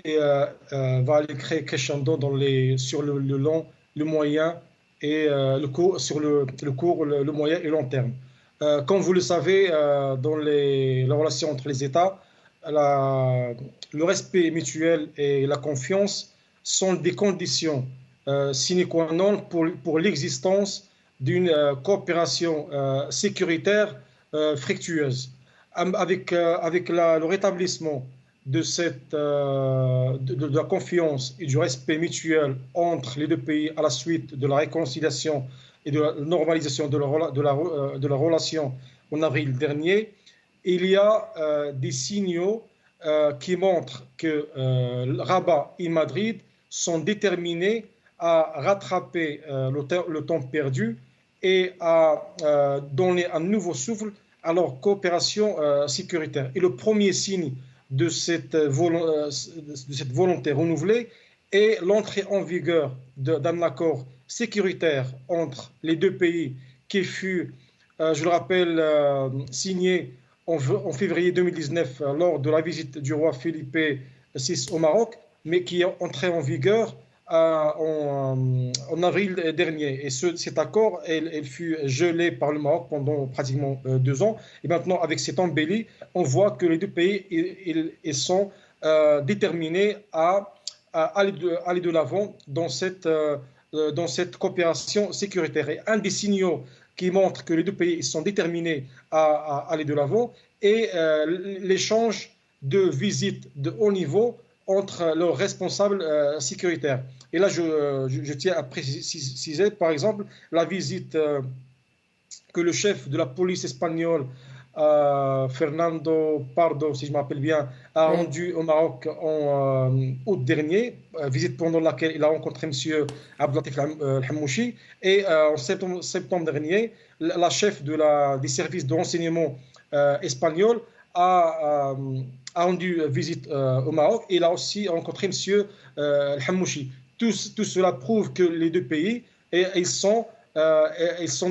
D: va aller créer crescendo sur le long, le moyen et sur le court, le moyen et long terme. Comme vous le savez, dans les relations entre les États, le respect mutuel et la confiance sont des conditions sine qua non pour l'existence d'une coopération sécuritaire fructueuse. Avec le rétablissement de la confiance et du respect mutuel entre les deux pays à la suite de la réconciliation et de la normalisation de la relation en avril dernier, il y a des signaux qui montrent que Rabat et Madrid sont déterminés à rattraper le temps perdu et à donner un nouveau souffle à leur coopération sécuritaire. Et le premier signe de cette volonté renouvelée est l'entrée en vigueur d'un accord sécuritaire entre les deux pays qui fut, je le rappelle, signé en février 2019 lors de la visite du roi Philippe VI au Maroc, mais qui est entré en vigueur en avril dernier. Et cet accord, elle fut gelé par le Maroc pendant pratiquement 2 ans. Et maintenant, avec cette embellie, on voit que les deux pays ils sont déterminés à aller de l'avant dans cette coopération sécuritaire. Et un des signaux qui montre que les deux pays sont déterminés à aller de l'avant est l'échange de visites de haut niveau entre leurs responsables sécuritaires. Et là, je tiens à préciser, par exemple, la visite que le chef de la police espagnole, Fernando Pardo, si je m'appelle bien, a rendue au Maroc en août dernier, visite pendant laquelle il a rencontré M. Abdelatif El-Hamouchi. Et en septembre dernier, la chef des services de renseignement espagnol a rendu visite au Maroc et il a aussi rencontré M. El-Hamouchi. Tout cela prouve que les deux pays ils sont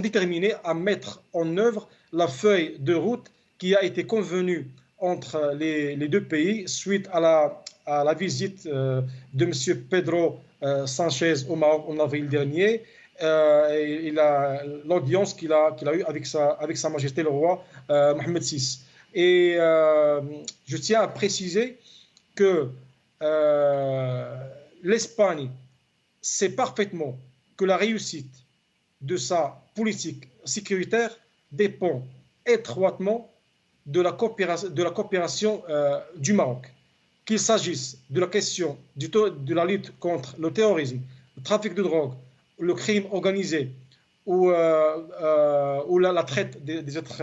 D: déterminés à mettre en œuvre la feuille de route qui a été convenue entre les deux pays suite à la visite de M. Pedro Sanchez au Maroc en avril dernier. L'audience qu'il a eue avec Sa Majesté le roi Mohamed VI. Et je tiens à préciser que l'Espagne sait parfaitement que la réussite de sa politique sécuritaire dépend étroitement de la coopération du Maroc. Qu'il s'agisse de la question de la lutte contre le terrorisme, le trafic de drogue, le crime organisé ou la traite des êtres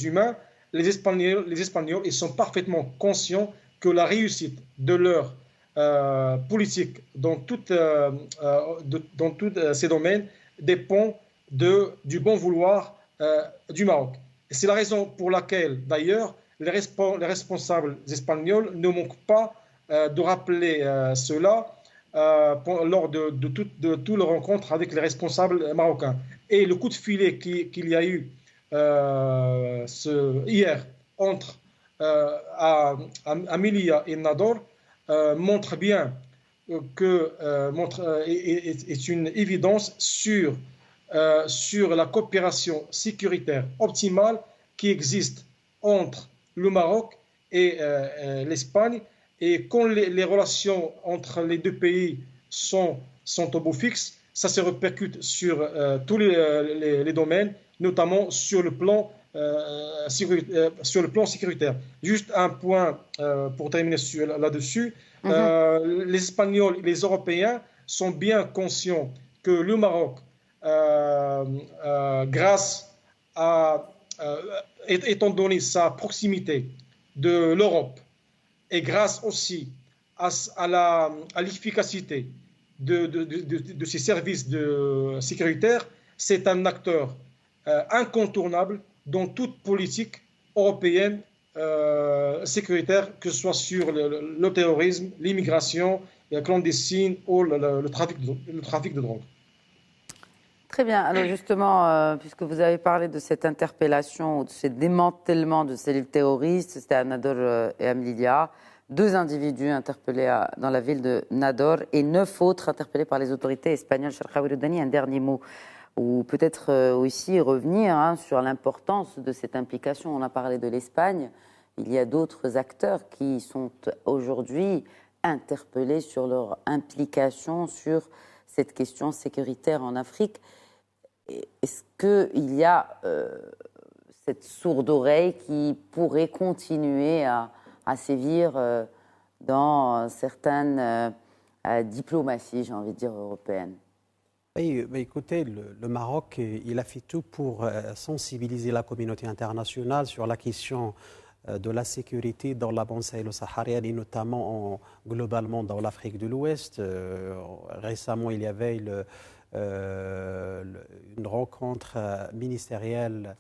D: humains, les Espagnols ils sont parfaitement conscients que la réussite de leur politique dans tous ces domaines dépend du bon vouloir du Maroc. Et c'est la raison pour laquelle, d'ailleurs, les responsables espagnols ne manquent pas de rappeler cela lors de toutes leurs rencontres avec les responsables marocains. Et le coup de filet qu'il y a eu hier entre Melilla et Nador montre bien est une évidence sur la coopération sécuritaire optimale qui existe entre le Maroc et l'Espagne. Et quand les relations entre les deux pays sont au beau fixe, ça se répercute sur tous les domaines, notamment sur le plan sécuritaire. Juste un point pour terminer là-dessus. Les Espagnols et les Européens sont bien conscients que le Maroc, grâce étant donné sa proximité de l'Europe et grâce aussi à l'efficacité de ses services sécuritaires, c'est un acteur incontournable dans toute politique européenne sécuritaire, que ce soit sur le terrorisme, l'immigration clandestine ou le trafic de drogue.
A: Très bien. Alors justement, puisque vous avez parlé de cette interpellation ou de ce démantèlement de cellules terroristes, c'était à Nador et à Melilla, 2 individus interpellés dans la ville de Nador et 9 autres interpellés par les autorités espagnoles. Cherkaoui Loudani, un dernier mot, ou peut-être aussi revenir sur l'importance de cette implication. On a parlé de l'Espagne, il y a d'autres acteurs qui sont aujourd'hui interpellés sur leur implication sur cette question sécuritaire en Afrique. Est-ce qu'il y a cette sourde oreille qui pourrait continuer à sévir dans certaines diplomaties, j'ai envie de dire, européennes?
B: Oui, mais écoutez, le Maroc, il a fait tout pour sensibiliser la communauté internationale sur la question de la sécurité dans la bande sahélo-saharienne et notamment globalement dans l'Afrique de l'Ouest. Récemment, il y avait une rencontre ministérielle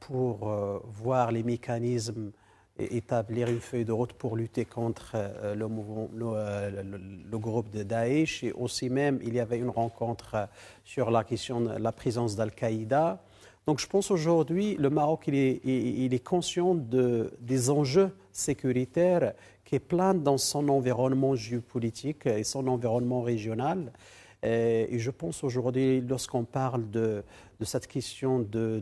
B: pour voir les mécanismes et établir une feuille de route pour lutter contre le groupe de Daesh. Et aussi même, il y avait une rencontre sur la question de la présence d'Al-Qaïda. Donc je pense aujourd'hui, le Maroc, il est conscient des enjeux sécuritaires qui planent dans son environnement géopolitique et son environnement régional. Et je pense aujourd'hui, lorsqu'on parle de cette question de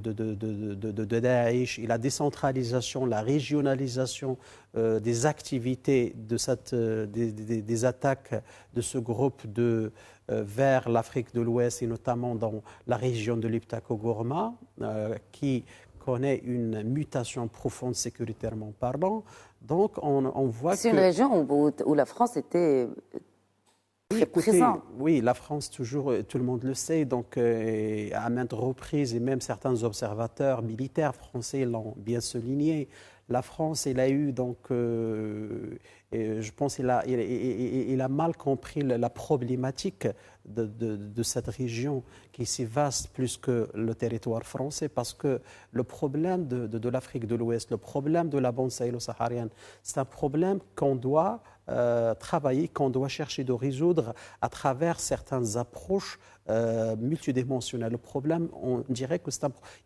B: Daesh et la décentralisation, la régionalisation des activités des attaques de ce groupe vers l'Afrique de l'Ouest et notamment dans la région de l'Iptako-Gourma, qui connaît une mutation profonde sécuritairement parlant. Donc on voit
A: c'est une région où la France était très présente.
B: Oui, la France, toujours, tout le monde le sait, donc à maintes reprises, et même certains observateurs militaires français l'ont bien souligné. La France, elle a eu, donc, je pense qu'il a mal compris la problématique de cette région qui est si vaste plus que le territoire français, parce que le problème de l'Afrique de l'Ouest, le problème de la bande sahélo-saharienne, c'est un problème qu'on doit travailler, qu'on doit chercher de résoudre à travers certaines approches multidimensionnelles. Le problème, on dirait que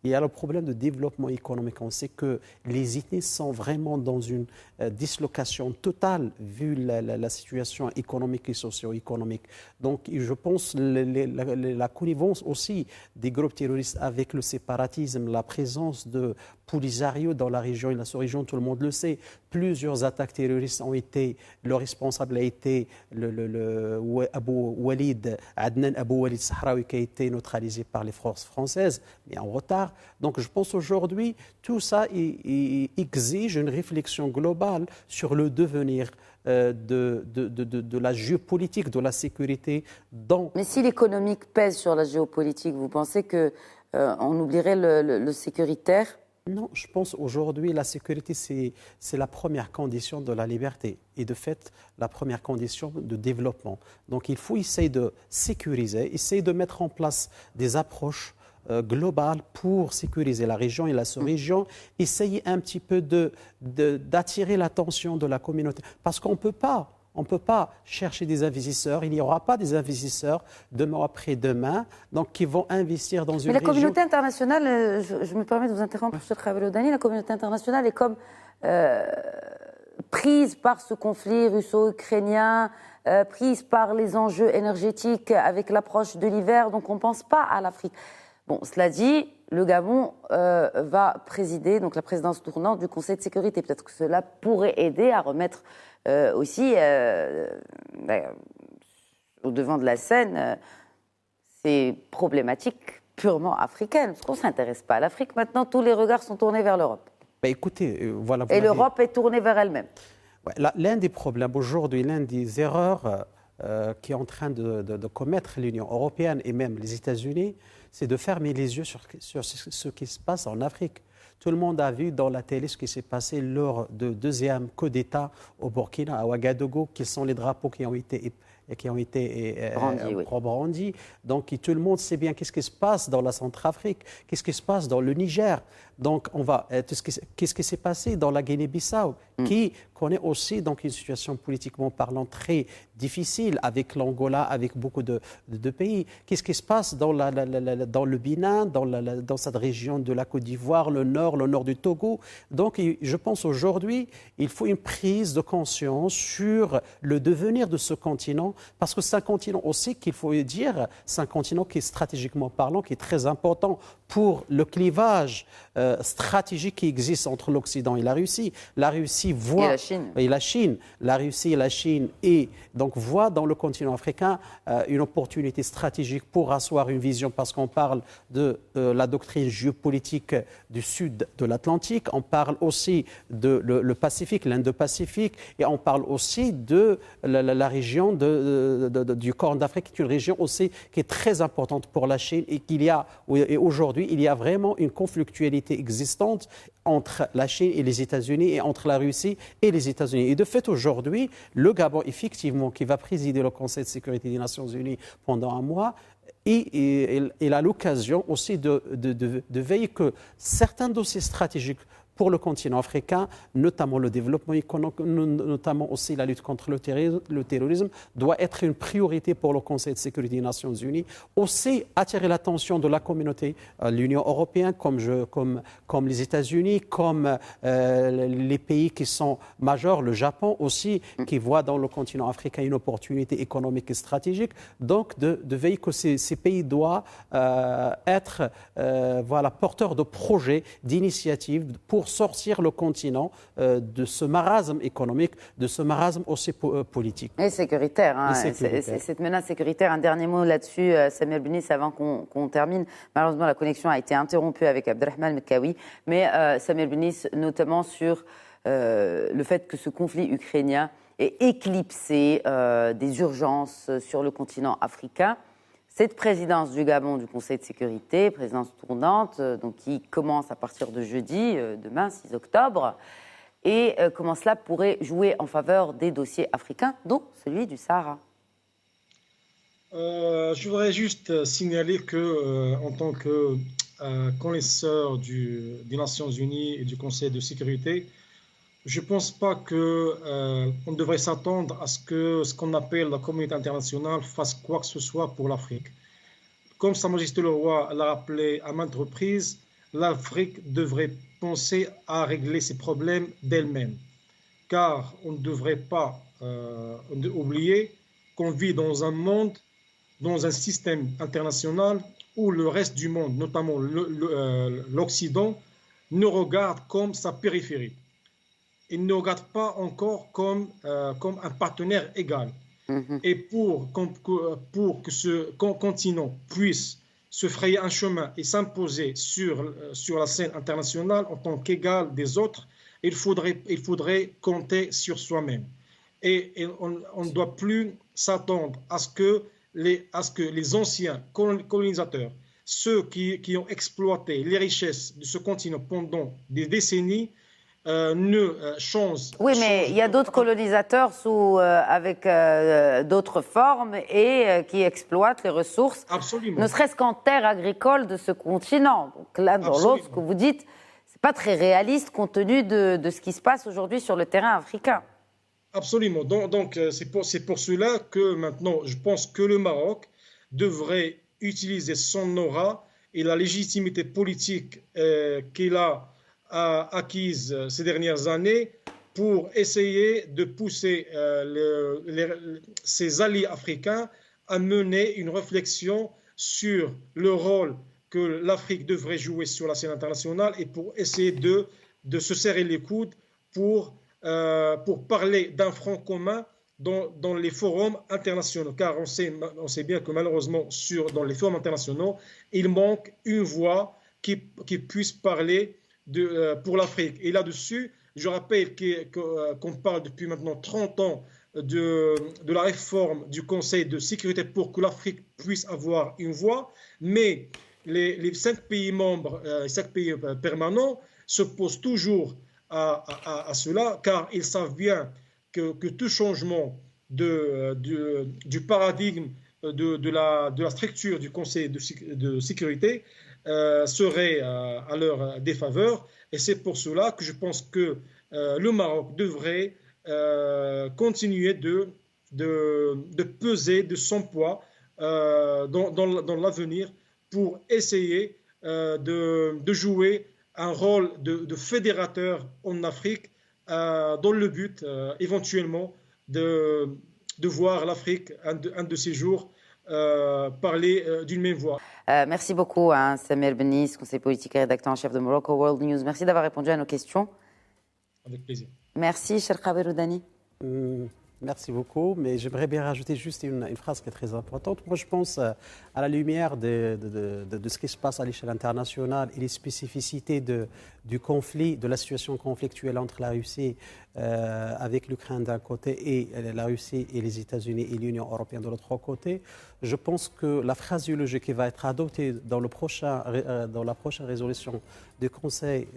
B: il y a le problème de développement économique. On sait que les ethnies sont vraiment dans une dislocation totale fatale vu la situation économique et socio-économique. Donc je pense la connivence aussi des groupes terroristes avec le séparatisme, la présence de Polisario dans la région et la sous-région, tout le monde le sait. Plusieurs attaques terroristes ont été, le responsable a été Adnan Abou Walid Sahraoui, qui a été neutralisé par les forces françaises, mais en retard. Donc je pense aujourd'hui, tout ça exige une réflexion globale sur le devenir de la géopolitique, de la sécurité dans...
A: Mais si l'économique pèse sur la géopolitique, vous pensez qu'on oublierait le sécuritaire ?
B: Non, je pense aujourd'hui la sécurité, c'est la première condition de la liberté et de fait la première condition de développement. Donc il faut essayer de sécuriser, essayer de mettre en place des approches globales pour sécuriser la région et la sous-région, essayer un petit peu d'attirer l'attention de la communauté. Parce qu'on ne peut pas chercher des investisseurs. Il n'y aura pas des investisseurs demain après-demain donc, qui vont investir dans une région.
A: Mais la communauté internationale, je me permets de vous interrompre, M. Khabalodani, la communauté internationale est comme prise par ce conflit russo-ukrainien, prise par les enjeux énergétiques avec l'approche de l'hiver, donc on ne pense pas à l'Afrique. Bon, cela dit, le Gabon va présider donc, la présidence tournante du Conseil de sécurité. Peut-être que cela pourrait aider à remettre aussi au devant de la scène ces problématiques purement africaines. Parce qu'on ne s'intéresse pas à l'Afrique. Maintenant, tous les regards sont tournés vers l'Europe.
B: Écoutez, voilà.
A: Et l'Europe est tournée vers elle-même.
B: Ouais, l'un des problèmes aujourd'hui, l'une des erreurs qui est en train de commettre l'Union européenne et même les États-Unis, c'est de fermer les yeux sur ce qui se passe en Afrique. Tout le monde a vu dans la télé ce qui s'est passé lors du deuxième coup d'État au Burkina, à Ouagadougou, quels sont les drapeaux qui ont été brandis. Donc tout le monde sait bien qu'est-ce qui se passe dans la Centrafrique, qu'est-ce qui se passe dans le Niger. Donc qu'est-ce qui s'est passé dans la Guinée-Bissau, qui connaît aussi donc, une situation politiquement parlant très difficile avec l'Angola, avec beaucoup de pays. Qu'est-ce qui se passe dans le Bénin, dans cette région de la Côte d'Ivoire, le nord du Togo. Donc je pense aujourd'hui, il faut une prise de conscience sur le devenir de ce continent, parce que c'est un continent aussi qu'il faut dire, c'est un continent qui est stratégiquement parlant, qui est très important pour le clivage stratégique qui existe entre l'Occident et la Russie. La Russie voit...
A: Et la Chine.
B: La Russie et la Chine voient dans le continent africain une opportunité stratégique pour asseoir une vision, parce qu'on parle de la doctrine géopolitique du sud de l'Atlantique, on parle aussi de le Pacifique, l'Indo-Pacifique, et on parle aussi de la région du Corne d'Afrique, qui est une région aussi qui est très importante pour la Chine, et aujourd'hui, il y a vraiment une conflictualité existante entre la Chine et les États-Unis et entre la Russie et les États-Unis. Et de fait, aujourd'hui, le Gabon, effectivement, qui va présider le Conseil de sécurité des Nations Unies pendant un mois, et il a l'occasion aussi de veiller que certains dossiers stratégiques pour le continent africain, notamment le développement économique, notamment aussi la lutte contre le terrorisme, doit être une priorité pour le Conseil de sécurité des Nations Unies. Aussi attirer l'attention de la communauté, l'Union européenne, comme les États-Unis, comme les pays qui sont majeurs, le Japon aussi, qui voit dans le continent africain une opportunité économique et stratégique. Donc, de veiller que ces pays doivent être porteurs de projets, d'initiatives pour sortir le continent de ce marasme économique, de ce marasme aussi politique.
A: Et sécuritaire. Cette menace sécuritaire, un dernier mot là-dessus, Samir Bnis, avant qu'on termine. Malheureusement, la connexion a été interrompue avec Abdelrahman Mekawi, mais Samir Bnis, notamment sur le fait que ce conflit ukrainien ait éclipsé des urgences sur le continent africain. Cette présidence du Gabon du Conseil de sécurité, présidence tournante, donc qui commence à partir de jeudi, demain, 6 octobre, et comment cela pourrait jouer en faveur des dossiers africains, dont celui du Sahara.
D: Je voudrais juste signaler que, en tant que connaisseur des Nations Unies et du Conseil de sécurité, je ne pense pas qu'on devrait s'attendre à ce qu'on appelle la communauté internationale fasse quoi que ce soit pour l'Afrique. Comme Sa Majesté le Roi l'a rappelé à maintes reprises, l'Afrique devrait penser à régler ses problèmes d'elle-même. car on ne devrait pas oublier qu'on vit dans un monde, dans un système international où le reste du monde, notamment l'Occident, nous regarde comme sa périphérie. Il ne nous regarde pas encore comme un partenaire égal. Et pour que ce continent puisse se frayer un chemin et s'imposer sur la scène internationale en tant qu'égal des autres, il faudrait compter sur soi-même. Et on ne doit plus s'attendre à ce que les anciens colonisateurs, ceux qui ont exploité les richesses de ce continent pendant des décennies,
A: Oui, mais il y a d'autres colonisateurs avec d'autres formes et qui exploitent les ressources,
D: Absolument.
A: Ne serait-ce qu'en terre agricole de ce continent. Donc là, dans l'autre, ce que vous dites, c'est pas très réaliste compte tenu de ce qui se passe aujourd'hui sur le terrain africain.
D: Absolument. Donc c'est pour cela que maintenant, je pense que le Maroc devrait utiliser son aura et la légitimité politique qu'il a acquise ces dernières années pour essayer de pousser ses alliés africains à mener une réflexion sur le rôle que l'Afrique devrait jouer sur la scène internationale et pour essayer de se serrer les coudes pour parler d'un front commun dans les forums internationaux. Car on sait bien que malheureusement, dans les forums internationaux, il manque une voix qui puisse parler pour l'Afrique. Et là-dessus, je rappelle qu'on parle depuis maintenant 30 ans de la réforme du Conseil de sécurité pour que l'Afrique puisse avoir une voix, mais les 5 pays membres, les 5 pays permanents s'opposent toujours à cela, car ils savent bien que tout changement du paradigme de la structure du Conseil de sécurité serait à leur défaveur. Et c'est pour cela que je pense que le Maroc devrait continuer de peser de son poids dans l'avenir pour essayer de jouer un rôle de fédérateur en Afrique dans le but éventuellement de voir l'Afrique un de ces jours parler d'une même voix.
A: Merci beaucoup, Samer Benis, conseiller politique et rédacteur en chef de Morocco World News. Merci d'avoir répondu à nos questions.
D: Avec plaisir.
A: Merci, Cherkaoui Roudani.
B: Merci beaucoup, mais j'aimerais bien rajouter juste une phrase qui est très importante. Moi, je pense à la lumière de ce qui se passe à l'échelle internationale et les spécificités du conflit, de la situation conflictuelle entre la Russie avec l'Ukraine d'un côté et la Russie et les États-Unis et l'Union européenne de l'autre côté. Je pense que la phraséologie qui va être adoptée dans la prochaine résolution du Conseil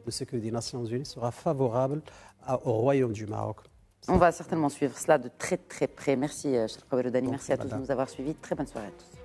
B: de sécurité des Nations Unies sera favorable au Royaume du Maroc.
A: On va certainement suivre cela de très très près. Merci, Cherkaoui Roudani. Merci à tous de nous avoir suivis. Très bonne soirée à tous.